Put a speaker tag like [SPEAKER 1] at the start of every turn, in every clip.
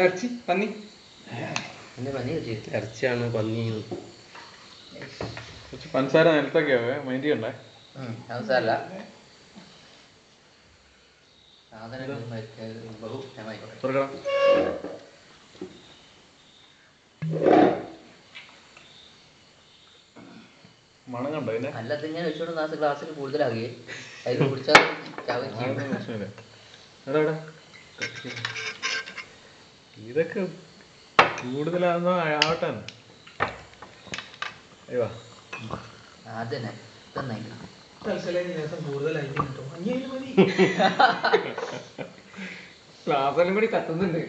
[SPEAKER 1] ഇറച്ചി പന്നി
[SPEAKER 2] ഇറച്ചിയാണ് പന്നി.
[SPEAKER 3] കുറച്ച് പഞ്ചസാര നിലത്തൊക്കെയാവേ, മൈൻഡ് ചെയ്യണ്ടേ.
[SPEAKER 4] പഞ്ചസാരല്ല
[SPEAKER 3] മണം കണ്ടോ അതിന്റെ?
[SPEAKER 4] അല്ലാതെ ഇങ്ങനെ വെച്ചോണ്ട് ഗ്ലാസ്സിൽ കൂടുതലാകുകയെ അതിൽ കുടിച്ചാൽ
[SPEAKER 3] ഇതൊക്കെ കൂടുതലാണെന്നോ ആവട്ടെ. അയ്യോ
[SPEAKER 4] അതന്നെ
[SPEAKER 1] ക്ലാസ്സെല്ലാം കൂടി കത്തുന്നുണ്ട്.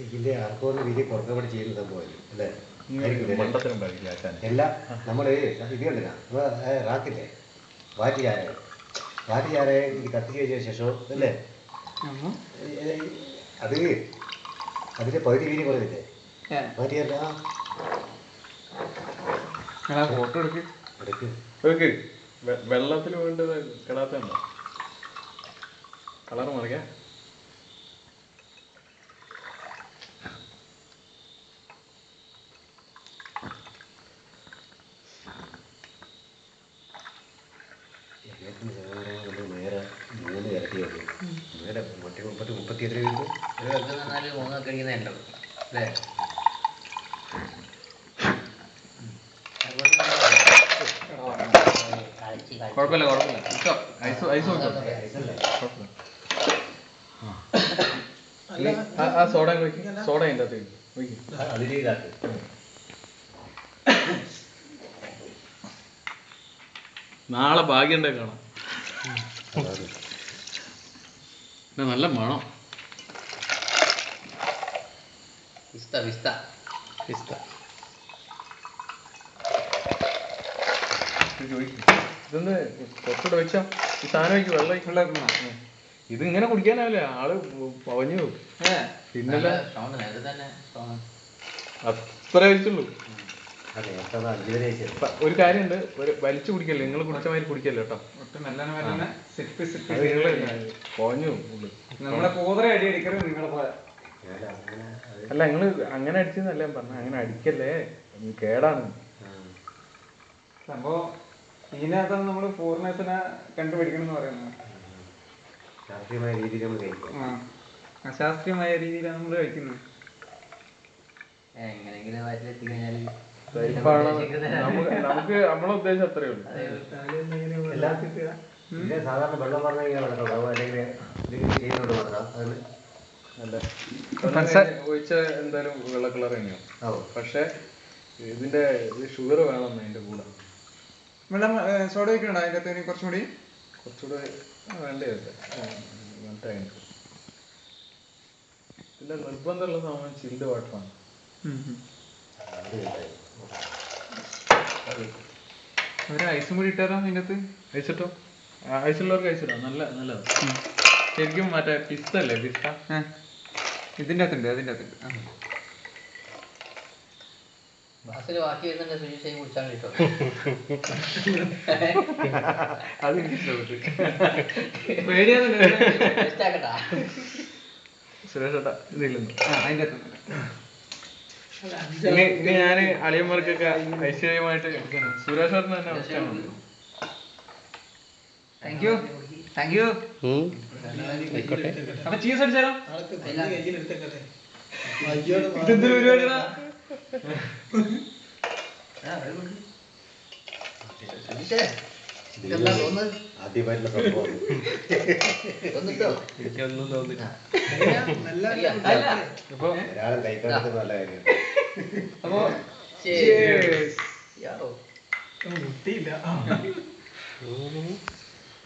[SPEAKER 2] ഇതിന്റെ ആർക്കോന്ന് വലിയ പുറത്തുപടി ചെയ്യുന്ന സംഭവം അല്ലേ?
[SPEAKER 3] എല്ലാ
[SPEAKER 2] നമ്മള് ഇത് കണ്ടില്ല, റാക്കില്ലേ വാറ്റുചാര ഇത് കത്തിച്ച് വെച്ച ശേഷം അല്ലേ അത് അതിന്റെ പകുതി വീതി കുറവില്ലേ വാറ്റുചാര
[SPEAKER 1] ഫോട്ടോ
[SPEAKER 3] എടുക്ക്. വെള്ളത്തിൽ വീണ്ടത് കിടാത്തുണ്ടോ? കളർ മറിയാ
[SPEAKER 2] നേരെ 3 ഇരട്ടിയുള്ളൂ. നേരെ 30 കിട്ടും.
[SPEAKER 4] 3 കഴിക്കുന്നുണ്ടോ അല്ലേ?
[SPEAKER 3] കുഴപ്പമില്ല. ആ സോഡ സോഡ അതിൻ്റെ അകത്ത് നാളെ ഭാഗ്യം ഉണ്ടെ കാണാം. നല്ല മണം. ഇതൊന്ന് കുറച്ചുകൂടെ വെച്ചാ ഈ സാധനം വയ്ക്കും, വെള്ളം വയ്ക്കും. ഇതിങ്ങനെ കുടിക്കാനാവില്ല, ആള് പവഞ്ഞു പോകും. പിന്നല്ല അത്ര കഴിച്ചുള്ളൂ. ഒരു കാര്യമുണ്ട്, ഒരു വലിച്ചു കുടിക്കല്ലേ, നിങ്ങൾ കുടിച്ച മാതിരി കുടിക്കല്ലോ കേട്ടോ. പവഞ്ഞു അല്ല, നിങ്ങള് അങ്ങനെ അടിച്ചെന്നല്ല ഞാൻ പറഞ്ഞ, അങ്ങനെ അടിക്കല്ലേ, കേടാണ്
[SPEAKER 1] സംഭവം. ഇതിനകത്താണ് നമ്മള് പൂർണ്ണത്തിനെ കണ്ടുപിടിക്കണം എന്ന് പറയുന്നത്. അശാസ്ത്രീയമായ രീതിയിലാണ് നമ്മൾ കഴിക്കുന്നത്.
[SPEAKER 3] നമുക്ക് നമ്മളെ ഉദ്ദേശം അത്രേ ഉള്ളൂ.
[SPEAKER 2] സാധാരണ വെള്ളം
[SPEAKER 3] ഒഴിച്ച എന്തായാലും വെള്ള കളർ തന്നെയാണ്. പക്ഷെ ഇതിന്റെ ഷുഗർ വേണം അതിന്റെ കൂടെ.
[SPEAKER 1] വെള്ളം സോഡ വയ്ക്കണോ അതിൻ്റെ അകത്ത്? കുറച്ചുകൂടെ
[SPEAKER 3] വേണ്ടേ? പിന്നെ നിർബന്ധമുള്ള സാധനം ചില്ല് വാട്ടറാണ്.
[SPEAKER 1] ഒരു ഐസും കൂടി ഇട്ടാലോ അതിൻ്റെ അകത്ത്?
[SPEAKER 3] ഐസിട്ടോ? ഐസുള്ളവർക്ക് ഐസിട്ടോ, നല്ലതാണ് ശരിക്കും. മറ്റേ പിസ്ത അല്ലേ, പിസ്ത
[SPEAKER 1] ഇതിൻ്റെ അകത്തുണ്ട്, അതിൻ്റെ അകത്തുണ്ട്.
[SPEAKER 4] ബാക്കി വരുന്നുണ്ട്, സുരേഷ് കുടിച്ചാൽ കിട്ടോ?
[SPEAKER 3] അത് എനിക്ക് സുരേഷ് ഏട്ടാ ഇതില്ലെന്ന്.
[SPEAKER 1] അതിൻ്റെ അകത്തുണ്ട്.
[SPEAKER 3] ഇനി ഞാന് അളിയന്മാർക്കൊക്കെ ഐശ്വര്യമായിട്ട് സുരേഷ് ഏട്ടൻ തന്നെ അവസ്ഥയാണ്.
[SPEAKER 1] Thank you. അപ്പൊ ചീസ് അടിച്ചാലോ? ഇതെന്തൊരു പരിപാടിയാ?
[SPEAKER 2] ആദ്യമായിട്ടുള്ള സംഭവം.
[SPEAKER 3] എനിക്കൊന്നും തോന്നില്ല.
[SPEAKER 2] ഒരാളെ കൈക്കാലത്ത് നല്ല കാര്യം.
[SPEAKER 1] അപ്പൊ